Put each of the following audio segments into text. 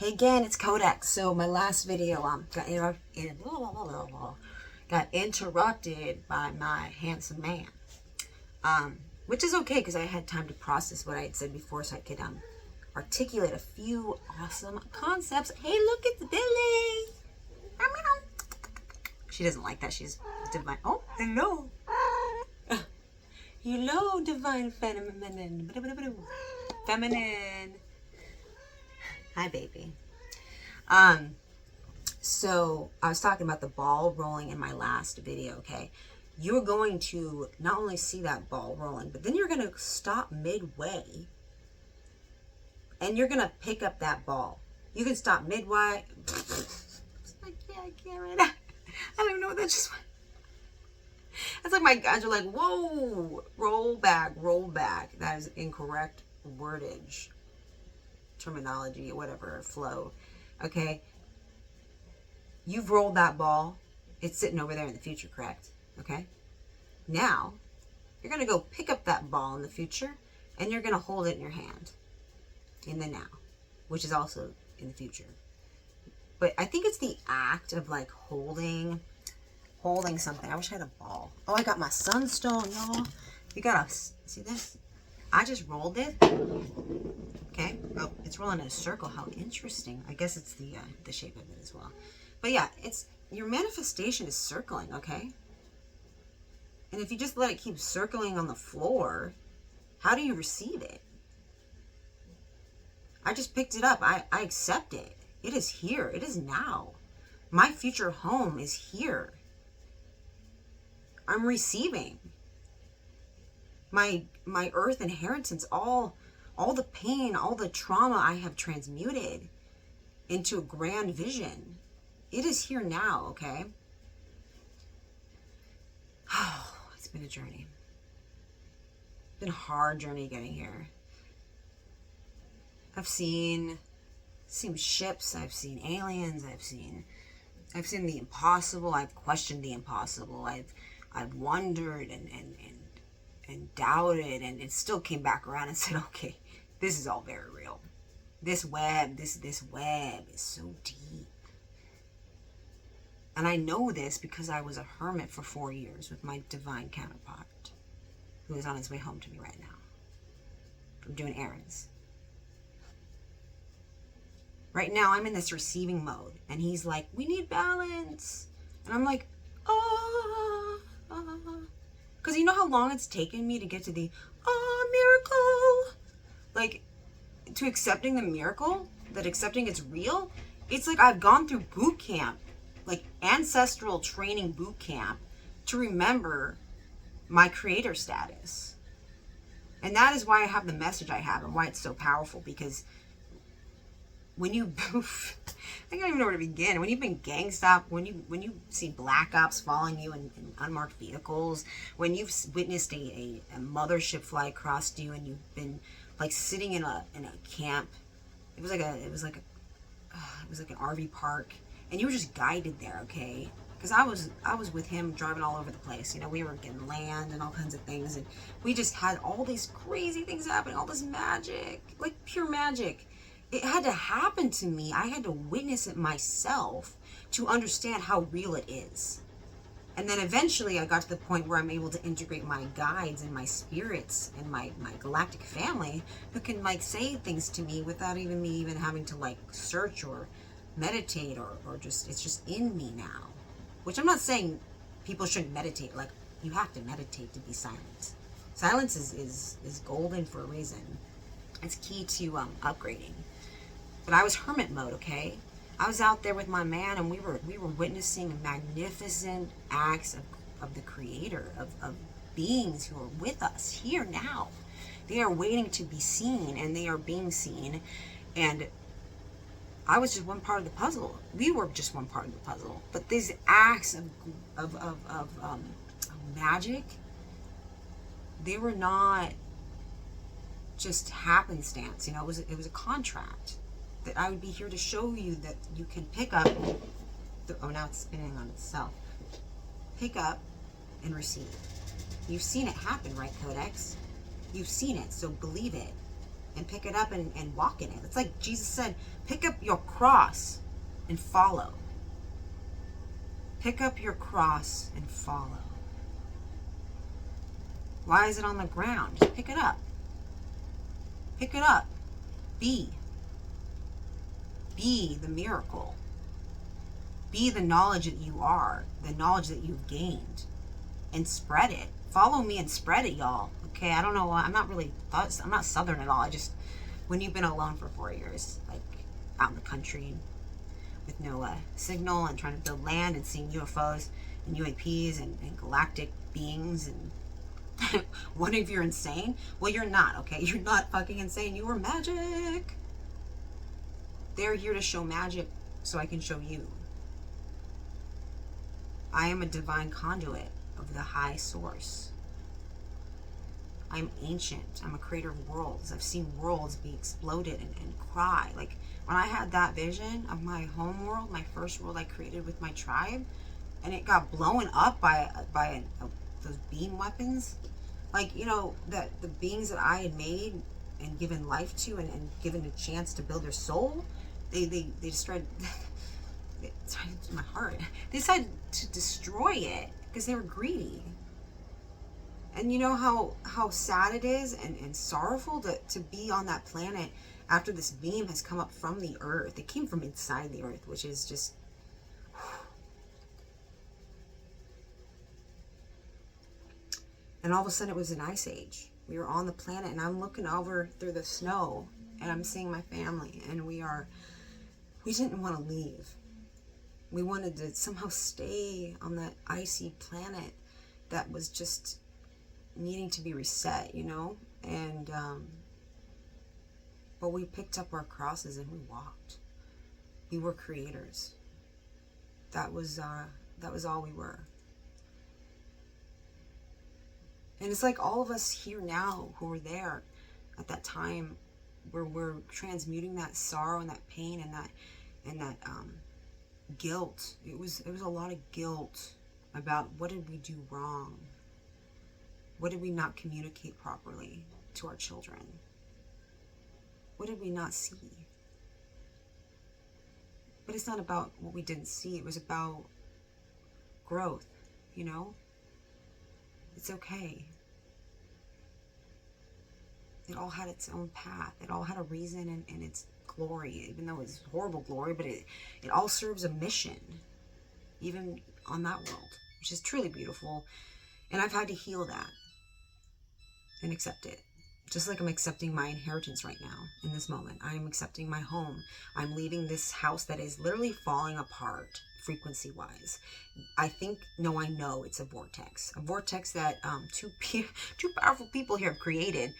Hey again, it's Codex. So my last video got interrupted by my handsome man. Which is okay because I had time to process what I had said before, so I could articulate a few awesome concepts. Hey, look at the Billy. She doesn't like that. She's divine. Oh, hello. Hello, divine feminine. Feminine. Hi, baby. So I was talking about the ball rolling in my last video, okay? You're going to not only see that ball rolling, but then you're going to stop midway and you're going to pick up that ball. You can stop midway. I can't right now. I don't even know what that just was. That's like my guys are like, whoa, roll back, roll back. That is incorrect wordage, terminology, whatever, flow. Okay. You've rolled that ball. It's sitting over there in the future, correct? Okay. Now, you're going to go pick up that ball in the future and you're going to hold it in your hand in the now, which is also in the future. But I think it's the act of like holding something. I wish I had a ball. Oh, I got my sunstone, y'all. You gotta see this? I just rolled it. Okay. Oh, it's rolling in a circle. How interesting. I guess it's the shape of it as well. But yeah, it's your manifestation is circling, okay? And if you just let it keep circling on the floor, how do you receive it? I just picked it up. I accept it. It is here. It is now. My future home is here. I'm receiving my earth inheritance, all the pain, all the trauma I have transmuted into a grand vision. It is here now, okay? Oh, it's been a journey. It's been a hard journey getting here. I've seen ships, I've seen aliens, I've seen the impossible, I've questioned the impossible, I've wondered and doubted, and it still came back around and said, okay, this is all very real. This web is so deep. And I know this because I was a hermit for 4 years with my divine counterpart, who is on his way home to me right now from doing errands. Right now, I'm in this receiving mode, and he's like, we need balance. And I'm like, because you know how long it's taken me to get to the, miracle? Like, to accepting the miracle, that accepting it's real, it's like I've gone through boot camp, like ancestral training boot camp, to remember my creator status. And that is why I have the message I have and why it's so powerful, because when you I don't even know where to begin. When you've been gangsta up, when you see black ops following you in unmarked vehicles, when you've witnessed a mothership fly across you, and you've been like sitting in a camp, it was like an RV park, and you were just guided there, okay? Because I was with him driving all over the place. You know, we were getting land and all kinds of things, and we just had all these crazy things happening, all this magic, like pure magic. It had to happen to me. I had to witness it myself to understand how real it is. And then eventually I got to the point where I'm able to integrate my guides and my spirits and my galactic family, who can like say things to me without even me even having to like search or meditate or just, it's just in me now. Which I'm not saying people shouldn't meditate. Like, you have to meditate to be silent. Silence is golden for a reason. It's key to upgrading. But I was hermit mode, okay? I was out there with my man, and we were witnessing magnificent acts of the creator, of beings who are with us here now. They are waiting to be seen, and they are being seen. And I was just one part of the puzzle. We were just one part of the puzzle. But these acts of magic, they were not just happenstance. You know, it was a contract. That I would be here to show you that you can pick up, now it's spinning on itself. Pick up and receive. You've seen it happen, right, Codex? You've seen it, so believe it. and pick it up and walk in it. It's like Jesus said, pick up your cross and follow. Pick up your cross and follow. Why is it on the ground? Just pick it up. Pick it up. Be the miracle. Be the knowledge that you are, the knowledge that you've gained, and spread it. Follow me and spread it, y'all. Okay, I don't know. I'm not Southern at all. I just, when you've been alone for 4 years, like out in the country with no signal and trying to build land and seeing UFOs and UAPs and galactic beings and what if you're insane? Well, you're not, okay? You're not fucking insane. You are magic. They're here to show magic so I can show you. I am a divine conduit of the high source. I'm ancient. I'm a creator of worlds. I've seen worlds be exploded and cry. Like when I had that vision of my home world, my first world I created with my tribe, and it got blown up by those beam weapons. Like, you know, that the beings that I had made and given life to and given a chance to build their soul, they destroyed it's my heart. They decided to destroy it because they were greedy. And you know how sad it is and sorrowful to be on that planet after this beam has come up from the earth. It came from inside the earth, which is just... And all of a sudden it was an ice age. We were on the planet and I'm looking over through the snow and I'm seeing my family, and we didn't want to leave. We wanted to somehow stay on that icy planet that was just needing to be reset, you know? And but we picked up our crosses and we walked. We were creators. That was all we were. And it's like all of us here now who were there at that time, where we're transmuting that sorrow and that pain and that guilt. It was a lot of guilt about what did we do wrong? What did we not communicate properly to our children? What did we not see? But it's not about what we didn't see. It was about growth, you know? It's okay. It all had its own path. It all had a reason and its glory, even though it's horrible glory, but it all serves a mission, even on that world, which is truly beautiful. And I've had to heal that and accept it. Just like I'm accepting my inheritance right now, in this moment. I am accepting my home. I'm leaving this house that is literally falling apart, frequency-wise. I know it's a vortex that two powerful people here have created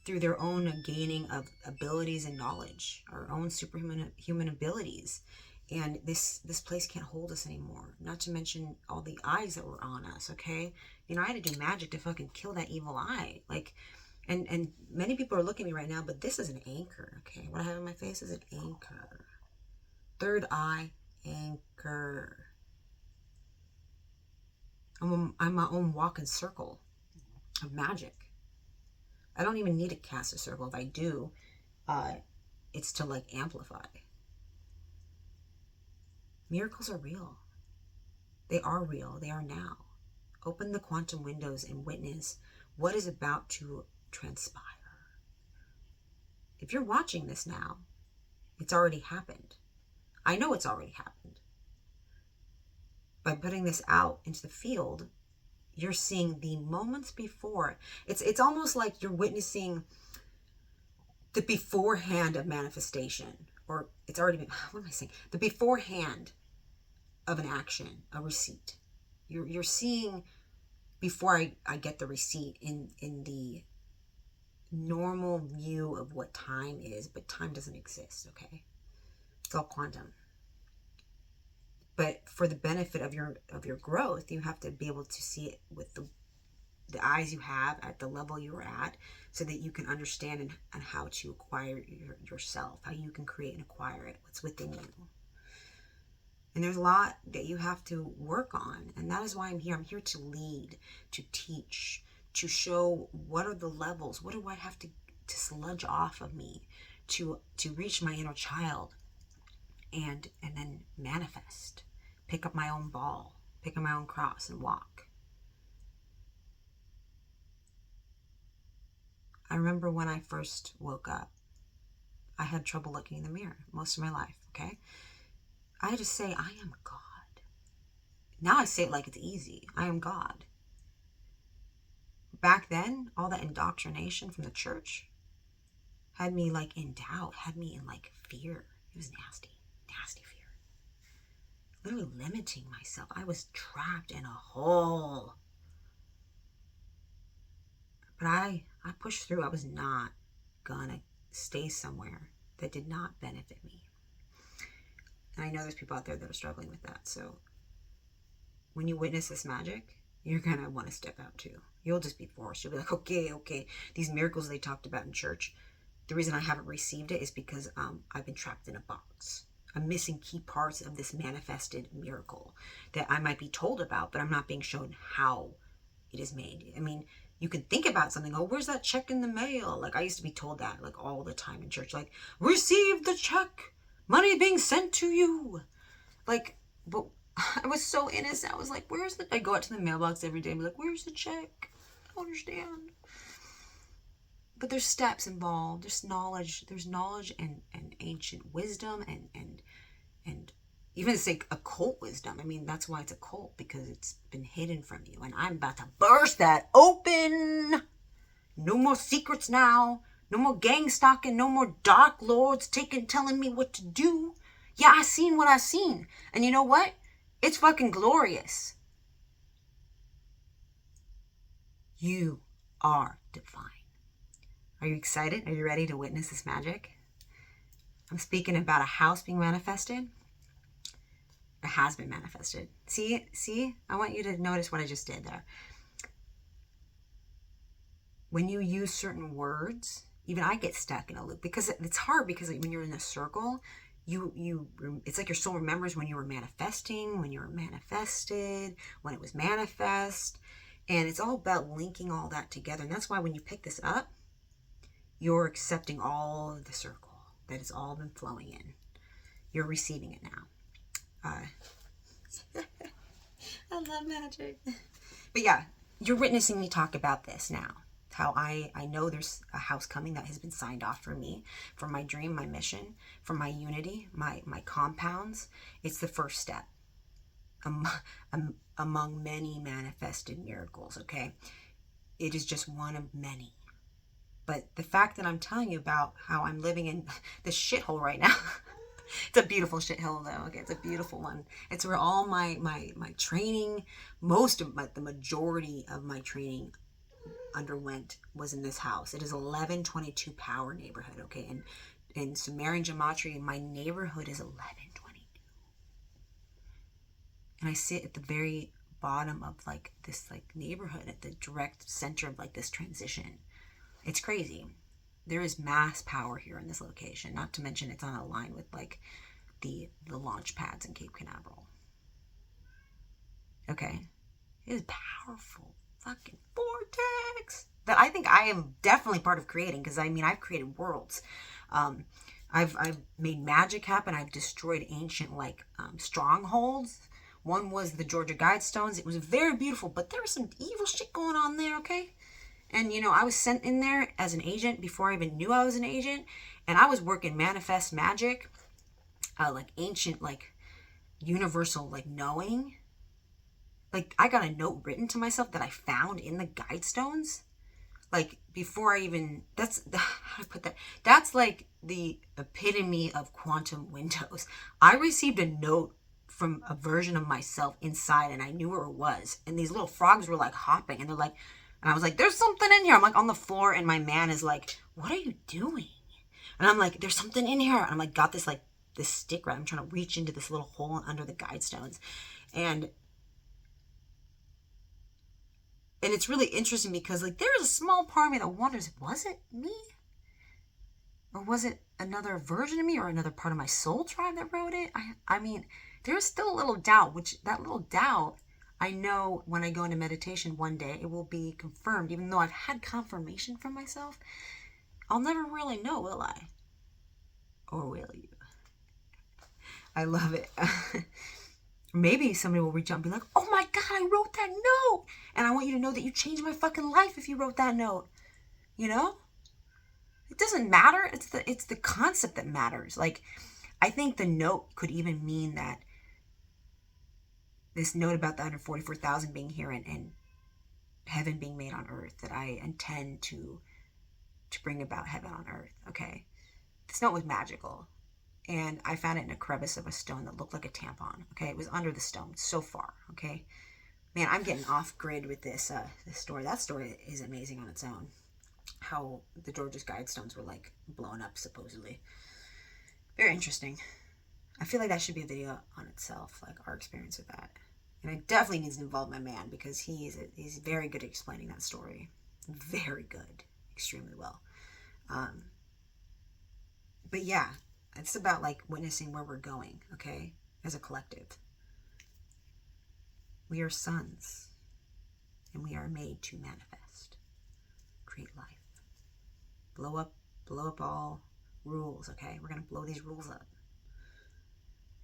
through their own gaining of abilities and knowledge, our own superhuman abilities. And this place can't hold us anymore. Not to mention all the eyes that were on us, okay? You know, I had to do magic to fucking kill that evil eye. Like, and many people are looking at me right now, but this is an anchor, okay? What I have on my face is an anchor. Third eye anchor. I'm my own walking circle of magic. I don't even need to cast a circle. If I do, it's to like amplify. Miracles are real. They are real. They are now. Open the quantum windows and witness what is about to transpire. If you're watching this now, it's already happened. I know it's already happened. By putting this out into the field, you're seeing the moments before. It's almost like you're witnessing the beforehand of manifestation. Or it's already been, what am I saying? The beforehand of an action, a receipt. You're seeing before I get the receipt in the normal view of what time is, but time doesn't exist, okay? It's all quantum. But for the benefit of your growth, you have to be able to see it with the eyes you have at the level you're at, so that you can understand and how to acquire yourself, how you can create and acquire it, what's within you. And there's a lot that you have to work on, and that is why I'm here. I'm here to lead, to teach, to show what are the levels, what do I have to sludge off of me, to reach my inner child, and then manifest, pick up my own ball, pick up my own cross, and walk. I remember when I first woke up, I had trouble looking in the mirror most of my life, okay? I had to say, I am God. Now I say it like it's easy. I am God. Back then, all that indoctrination from the church had me like in doubt, had me in like fear. It was nasty, nasty fear. Literally limiting myself. I was trapped in a hole. But I pushed through. I was not gonna stay somewhere that did not benefit me. And I know there's people out there that are struggling with that. So when you witness this magic, you're gonna want to step out too. You'll just be forced. You'll be like, okay, these miracles they talked about in church, the reason I haven't received it is because I've been trapped in a box. I'm missing key parts of this manifested miracle that I might be told about, but I'm not being shown how it is made. I mean, you can think about something, oh, where's that check in the mail? Like, I used to be told that like all the time in church, like, receive the check, money being sent to you. Like, but I was so innocent. I was like, I go out to the mailbox every day and be like, where's the check? I don't understand. But there's steps involved. There's knowledge and ancient wisdom and even it's like occult wisdom. I mean, that's why it's a cult, because it's been hidden from you. And I'm about to burst that open. No more secrets now. No more gang stalking. No more dark lords telling me what to do. Yeah, I seen what I seen. And you know what? It's fucking glorious. You are divine. Are you excited? Are you ready to witness this magic? I'm speaking about a house being manifested. It has been manifested. See? I want you to notice what I just did there. When you use certain words, even I get stuck in a loop, because it's hard, because when you're in a circle, it's like your soul remembers when you were manifesting, when you were manifested, when it was manifest, and it's all about linking all that together. And that's why when you pick this up, you're accepting all of the circle that has all been flowing in. You're receiving it now. I love magic. But yeah, you're witnessing me talk about this now. How I know there's a house coming that has been signed off for me, for my dream, my mission, for my unity, my compounds. It's the first step among many manifested miracles, okay? It is just one of many. But the fact that I'm telling you about how I'm living in this shithole right now, it's a beautiful shithole though, okay? It's a beautiful one. It's where all my training, the majority of my training was in this house. It is 1122 Power neighborhood, okay? And in Sumerian gematria, my neighborhood is 1122. And I sit at the very bottom of like this like neighborhood, at the direct center of like this transition. It's crazy. There is mass power here in this location, not to mention it's on a line with like the launch pads in Cape Canaveral. Okay? It is powerful fucking vortex that I think I am definitely part of creating, because I mean, I've created worlds. I've made magic happen. I've destroyed ancient like strongholds. One was the Georgia Guidestones. It was very beautiful, but there was some evil shit going on there, okay? And, you know, I was sent in there as an agent before I even knew I was an agent. And I was working manifest magic, like ancient, like universal, like knowing. Like, I got a note written to myself that I found in the Guidestones. Like, before I even, how to put that? That's like the epitome of quantum windows. I received a note from a version of myself inside, and I knew where it was. And these little frogs were like hopping, and they're like, and I was like, there's something in here. I'm like on the floor, and my man is like, what are you doing? And I'm like, there's something in here. And I'm like, got this like this stick right. I'm trying to reach into this little hole under the Guidestones. And it's really interesting because like there's a small part of me that wonders, was it me? Or was it another version of me or another part of my soul tribe that wrote it? I mean, there's still a little doubt, which that little doubt, I know when I go into meditation one day, it will be confirmed, even though I've had confirmation from myself. I'll never really know, will I? Or will you? I love it. Maybe somebody will reach out and be like, oh my God, I wrote that note. And I want you to know that you changed my fucking life if you wrote that note. You know? It doesn't matter. It's the concept that matters. Like, I think the note could even mean that this note about the 144,000 being here and heaven being made on earth, that I intend to bring about heaven on earth. Okay. This note was magical. And I found it in a crevice of a stone that looked like a tampon. Okay. It was under the stone so far. Okay. Man, I'm getting off grid with this story. That story is amazing on its own. How the George's Guidestones were like blown up, supposedly. Very interesting. I feel like that should be a video on itself, like our experience with that. And it definitely needs to involve my man, because he's very good at explaining that story. Very good. Extremely well. But yeah, it's about like witnessing where we're going, okay? As a collective. We are sons, and we are made to manifest, create life. Blow up all rules, okay? We're going to blow these rules up.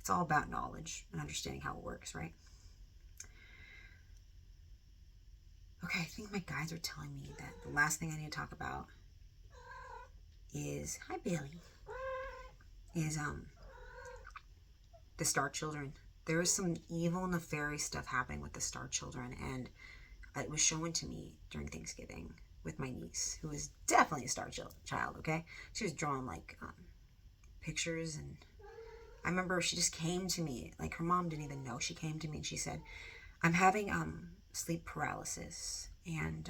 It's all about knowledge and understanding how it works, right? Okay, I think my guides are telling me that the last thing I need to talk about is, hi Bailey, is the Star Children. There is some evil, nefarious stuff happening with the Star Children, and it was shown to me during Thanksgiving with my niece, who is definitely a star child, okay? She was drawing like pictures, and I remember she just came to me, like her mom didn't even know. She came to me and she said, I'm having sleep paralysis, and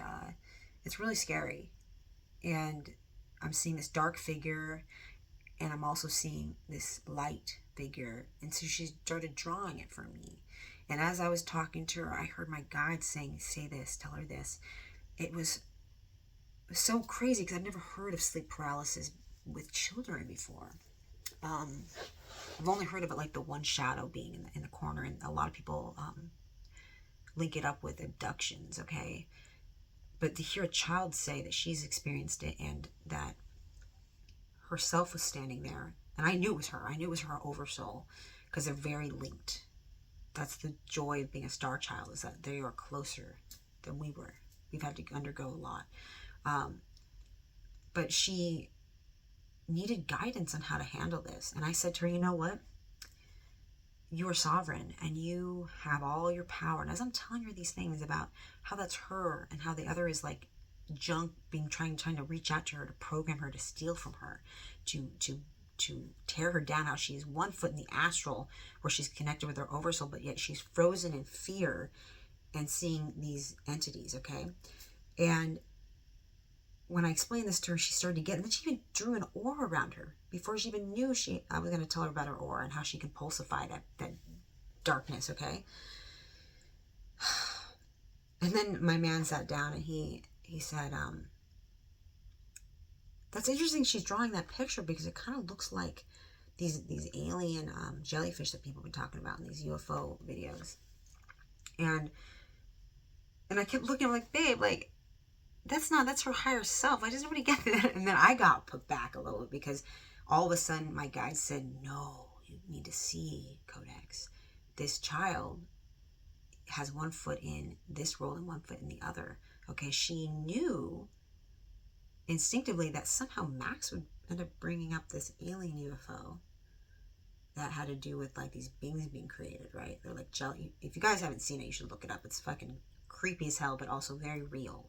it's really scary, and I'm seeing this dark figure, and I'm also seeing this light figure. And so she started drawing it for me. And as I was talking to her, I heard my guide saying, say this, tell her this. It was so crazy, because I've never heard of sleep paralysis with children before. I've only heard about like the one shadow being in the corner, and a lot of people link it up with abductions, okay? But to hear a child say that she's experienced it, and that herself was standing there, and I knew it was her. I knew it was her oversoul, because they're very linked. That's the joy of being a star child, is that they are closer than we were. We've had to undergo a lot. But she needed guidance on how to handle this. And I said to her, you know what? You are sovereign, and you have all your power. And as I'm telling her these things about how that's her, and how the other is like junk being trying to reach out to her, to program her, to steal from her, to tear her down, how she's 1 foot in the astral where she's connected with her oversoul, but yet she's frozen in fear and seeing these entities, okay? And when I explained this to her, she started to get, and then she even drew an aura around her before she even knew I was going to tell her about her aura and how she can pulsify that darkness, okay? And then my man sat down, and he said, that's interesting she's drawing that picture, because it kind of looks like these alien jellyfish that people have been talking about in these UFO videos. And I kept looking, I'm like, babe, like, that's her higher self. Why does nobody get that? And then I got put back a little bit, because all of a sudden my guide said, no, you need to see, Codex. This child has 1 foot in this role and 1 foot in the other. Okay, she knew instinctively that somehow Max would end up bringing up this alien UFO that had to do with like these beings being created, right? They're like jelly. If you guys haven't seen it, you should look it up. It's fucking creepy as hell, but also very real.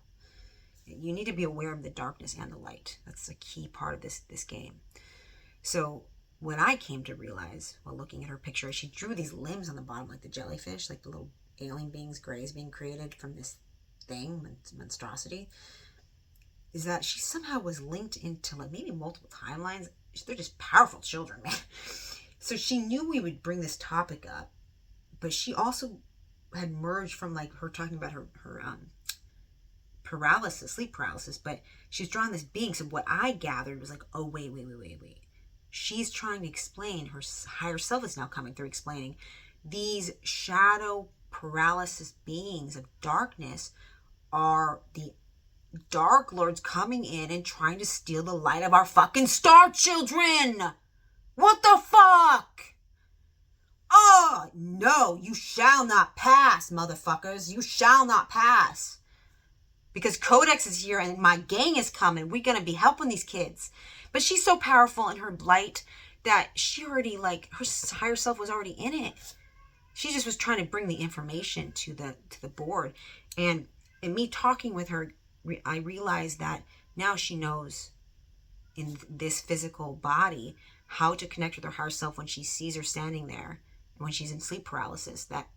You need to be aware of the darkness and the light. That's a key part of this game. So when I came to realize, while looking at her picture, she drew these limbs on the bottom, like the jellyfish, like the little alien beings, greys being created from this thing, monstrosity, is that she somehow was linked into like maybe multiple timelines. They're just powerful children, man. So she knew we would bring this topic up, but she also had merged from like her talking about her paralysis, sleep paralysis, but she's drawing this being. So what I gathered was like, oh, wait. She's trying to explain, her higher self is now coming through explaining these shadow paralysis beings of darkness are the Dark Lords coming in and trying to steal the light of our fucking star children. What the fuck? Oh, no, you shall not pass, motherfuckers. You shall not pass. Because Codex is here and my gang is coming. We're going to be helping these kids. But she's so powerful in her blight that she already, like, her higher self was already in it. She just was trying to bring the information to the board. And in me talking with her, I realized that now she knows in this physical body how to connect with her higher self when she sees her standing there, when she's in sleep paralysis, that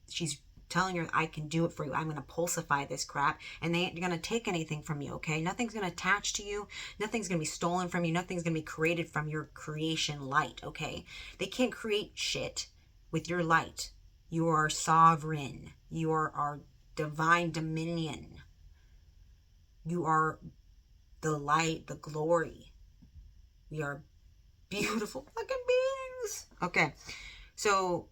she's telling her, I can do it for you. I'm going to pulsify this crap and they ain't going to take anything from you, okay? Nothing's going to attach to you. Nothing's going to be stolen from you. Nothing's going to be created from your creation light, okay? They can't create shit with your light. You are sovereign. You are our divine dominion. You are the light, the glory. We are beautiful fucking beings. Okay, so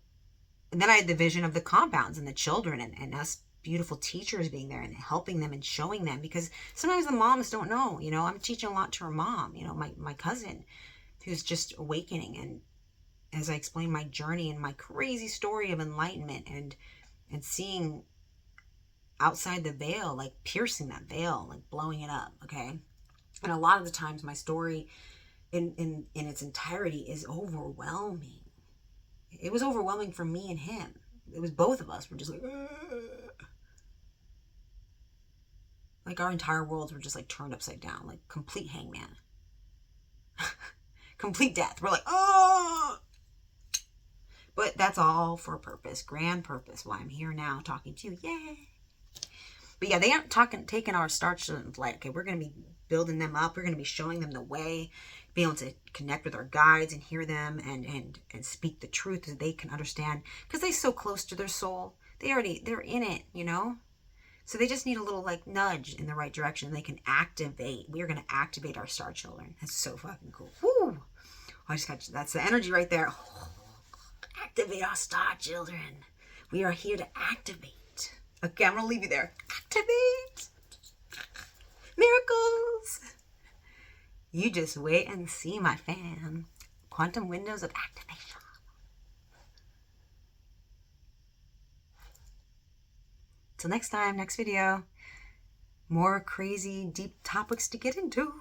and then I had the vision of the compounds and the children and us beautiful teachers being there and helping them and showing them, because sometimes the moms don't know, you know. I'm teaching a lot to her mom, you know, my cousin who's just awakening. And as I explain my journey and my crazy story of enlightenment and seeing outside the veil, like piercing that veil, like blowing it up, okay? And a lot of the times my story in its entirety is overwhelming. It was overwhelming for me and him. It was both of us were just like, ugh. Like our entire worlds were just like turned upside down, like complete hangman. Complete death. We're like, oh. But that's all for a purpose, grand purpose, why I'm here now talking to you. Yay. But yeah, they aren't taking our star children flight. Okay, we're going to be building them up. We're going to be showing them the way, be able to connect with our guides and hear them and speak the truth so they can understand, because they're so close to their soul. They're in it, you know? So they just need a little like nudge in the right direction. They can activate. We are going to activate our star children. That's so fucking cool. Woo! That's the energy right there. Oh, activate our star children. We are here to activate. Okay, I'm going to leave you there. Activate. Miracles. You just wait and see, my fam. Quantum windows of activation. Till next time, next video. More crazy, deep topics to get into.